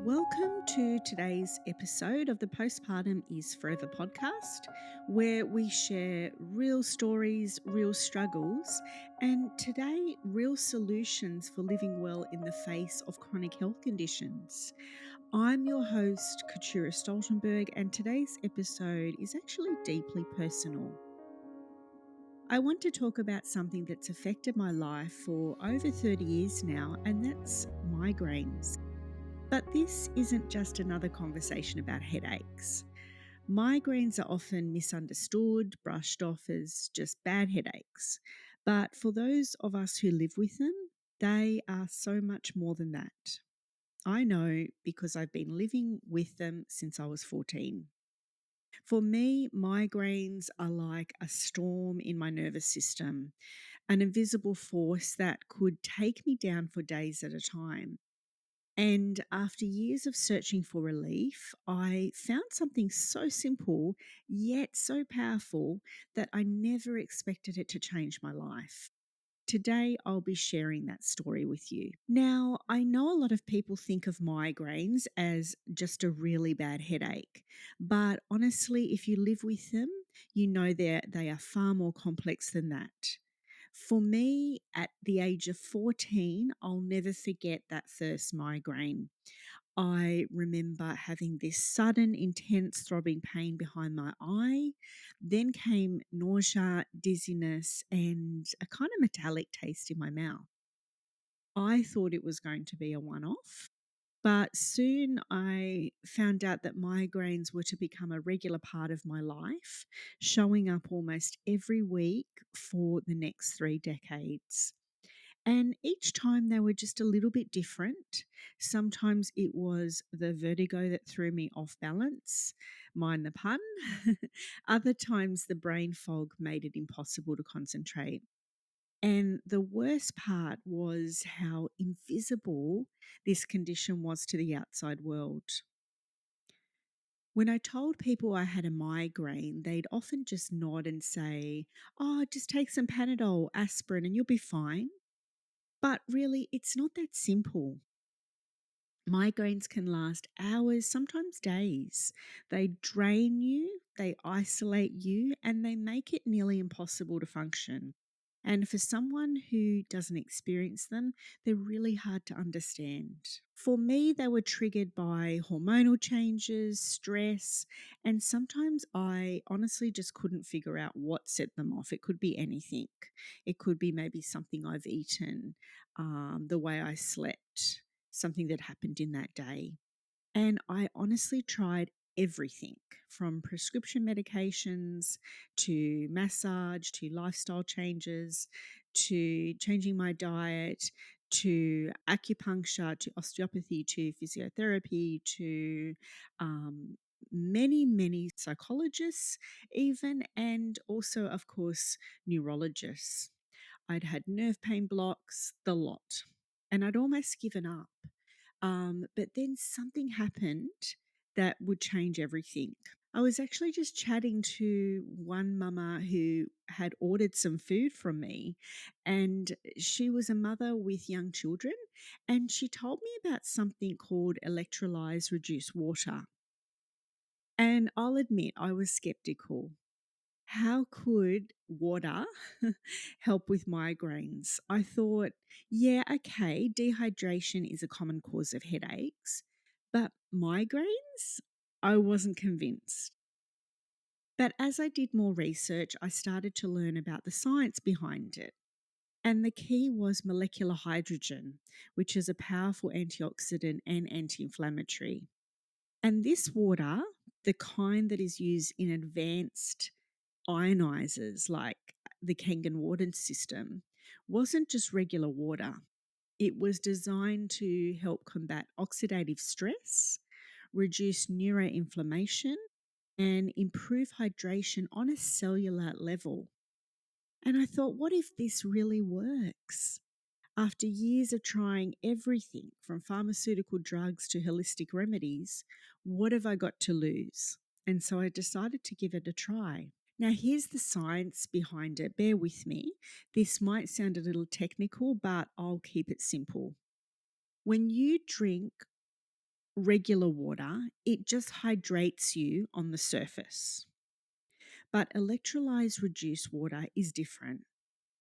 Welcome to today's episode of the Postpartum is Forever podcast, where we share real stories, real struggles, and today, real solutions for living well in the face of chronic health conditions. I'm your host, Keturah Stoltenberg, and today's episode is actually deeply personal. I want to talk about something that's affected my life for over 30 years now, and that's migraines. But this isn't just another conversation about headaches. Migraines are often misunderstood, brushed off as just bad headaches. But for those of us who live with them, they are so much more than that. I know because I've been living with them since I was 14. For me, migraines are like a storm in my nervous system, an invisible force that could take me down for days at a time. And after years of searching for relief, I found something so simple yet so powerful that I never expected it to change my life. Today, I'll be sharing that story with you. Now, I know a lot of people think of migraines as just a really bad headache, but honestly, if you live with them, you know they are far more complex than that. For me, at the age of 14, I'll never forget that first migraine. I remember having this sudden, intense throbbing pain behind my eye. Then came nausea, dizziness, and a kind of metallic taste in my mouth. I thought it was going to be a one off, but soon I found out that migraines were to become a regular part of my life, showing up almost every week for the next 3 decades. And each time they were just a little bit different. Sometimes it was the vertigo that threw me off balance, mind the pun. Other times the brain fog made it impossible to concentrate. And the worst part was how invisible this condition was to the outside world. When I told people I had a migraine, they'd often just nod and say, "Oh, just take some Panadol, aspirin, and you'll be fine." But really, it's not that simple. Migraines can last hours, sometimes days. They drain you, they isolate you, and they make it nearly impossible to function. And for someone who doesn't experience them, they're really hard to understand. For me, they were triggered by hormonal changes, stress, and sometimes I honestly just couldn't figure out what set them off. It could be anything. It could be maybe something I've eaten, the way I slept, something that happened in that day. And I honestly tried everything from prescription medications to massage to lifestyle changes to changing my diet to acupuncture to osteopathy to physiotherapy to um, many psychologists, even, and also, of course, neurologists. I'd had nerve pain blocks, the lot, and I'd almost given up. But then something happened that would change everything. I was actually just chatting to one mama who had ordered some food from me, and she was a mother with young children, and she told me about something called electrolysed reduced water. And I'll admit, I was skeptical. How could water help with migraines? I thought, yeah, okay, dehydration is a common cause of headaches, but migraines? I wasn't convinced. But as I did more research, I started to learn about the science behind it. And the key was molecular hydrogen, which is a powerful antioxidant and anti inflammatory. And this water, the kind that is used in advanced ionizers like the Kangen water system, wasn't just regular water. It was designed to help combat oxidative stress, reduce neuroinflammation, and improve hydration on a cellular level. And I thought, what if this really works? After years of trying everything from pharmaceutical drugs to holistic remedies, what have I got to lose? And so I decided to give it a try. Now, here's the science behind it. Bear with me. This might sound a little technical, but I'll keep it simple. When you drink regular water, it just hydrates you on the surface. But electrolyzed reduced water is different.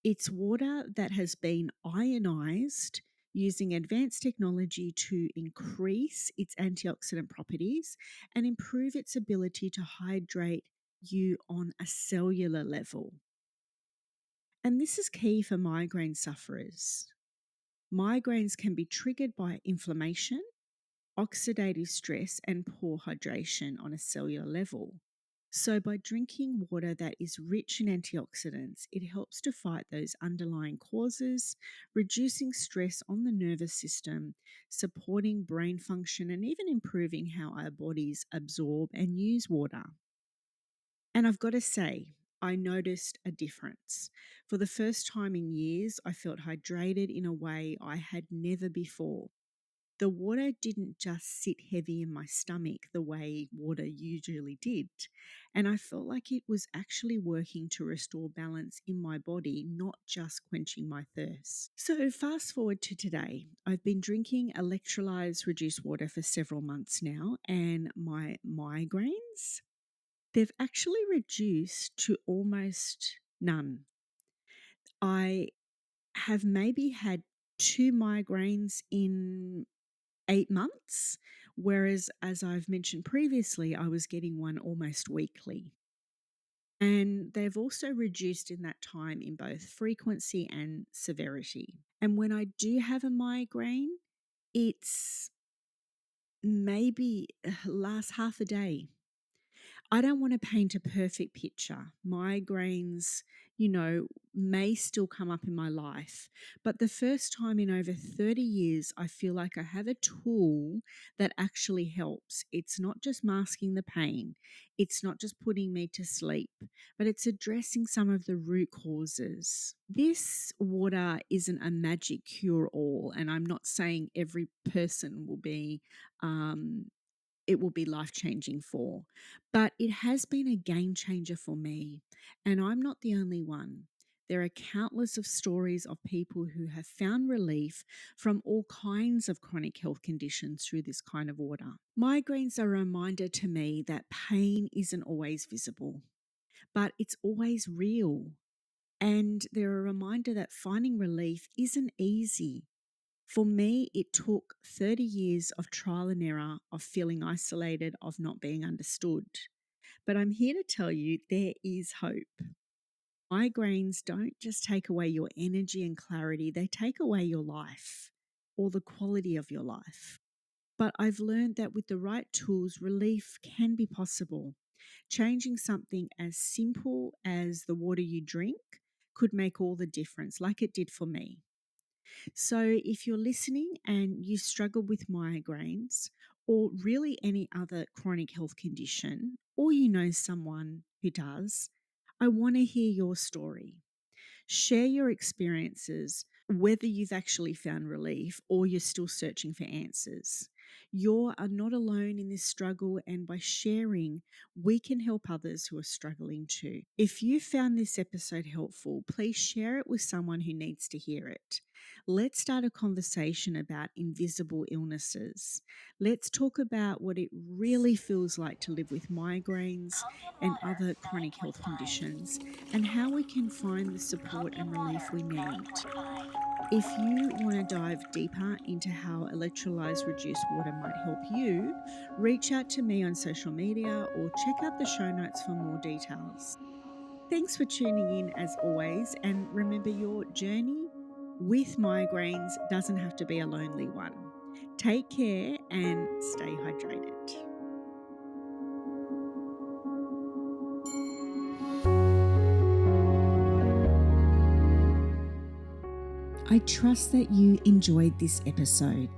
It's water that has been ionized using advanced technology to increase its antioxidant properties and improve its ability to hydrate you on a cellular level. And this is key for migraine sufferers. Migraines can be triggered by inflammation, oxidative stress, and poor hydration on a cellular level. So, by drinking water that is rich in antioxidants, it helps to fight those underlying causes, reducing stress on the nervous system, supporting brain function, and even improving how our bodies absorb and use water. And I've got to say, I noticed a difference. For the first time in years, I felt hydrated in a way I had never before. The water didn't just sit heavy in my stomach the way water usually did. And I felt like it was actually working to restore balance in my body, not just quenching my thirst. So, fast forward to today. I've been drinking electrolyzed reduced water for several months now, and my migraines, they've actually reduced to almost none. I have maybe had 2 migraines in 8 months, whereas, as I've mentioned previously, I was getting one almost weekly. And they've also reduced in that time in both frequency and severity. And when I do have a migraine, it's maybe lasts half a day. I don't want to paint a perfect picture. Migraines, may still come up in my life. But the first time in over 30 years, I feel like I have a tool that actually helps. It's not just masking the pain, it's not just putting me to sleep, but it's addressing some of the root causes. This water isn't a magic cure all, and I'm not saying every person will be. It will be life-changing for. But it has been a game changer for me, and I'm not the only one. There are countless of stories of people who have found relief from all kinds of chronic health conditions through this kind of water. Migraines are a reminder to me that pain isn't always visible, but it's always real. And they're a reminder that finding relief isn't easy. For me, it took 30 years of trial and error, of feeling isolated, of not being understood. But I'm here to tell you there is hope. Migraines don't just take away your energy and clarity, they take away your life or the quality of your life. But I've learned that with the right tools, relief can be possible. Changing something as simple as the water you drink could make all the difference, like it did for me. So, if you're listening and you struggle with migraines or really any other chronic health condition, or you know someone who does, I want to hear your story. Share your experiences, whether you've actually found relief or you're still searching for answers. You are not alone in this struggle, and by sharing, we can help others who are struggling too. If you found this episode helpful, please share it with someone who needs to hear it. Let's start a conversation about invisible illnesses. Let's talk about what it really feels like to live with migraines and other chronic health conditions, and how we can find the support and relief we need. If you want to dive deeper into how electrolyzed reduced water might help you, reach out to me on social media or check out the show notes for more details. Thanks for tuning in as always, and remember, your journey with migraines doesn't have to be a lonely one. Take care and stay hydrated. I trust that you enjoyed this episode.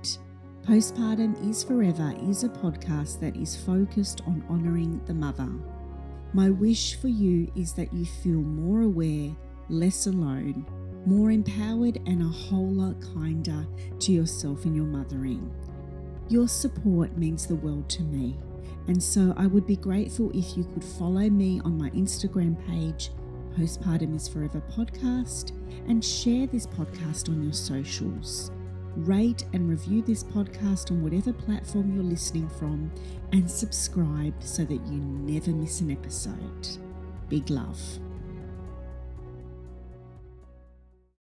Postpartum is Forever is a podcast that is focused on honouring the mother. My wish for you is that you feel more aware, less alone, more empowered, and a whole lot kinder to yourself in your mothering. Your support means the world to me, and so I would be grateful if you could follow me on my Instagram page, Postpartum is Forever Podcast, and share this podcast on your socials. Rate and review this podcast on whatever platform you're listening from, and subscribe so that you never miss an episode. Big love.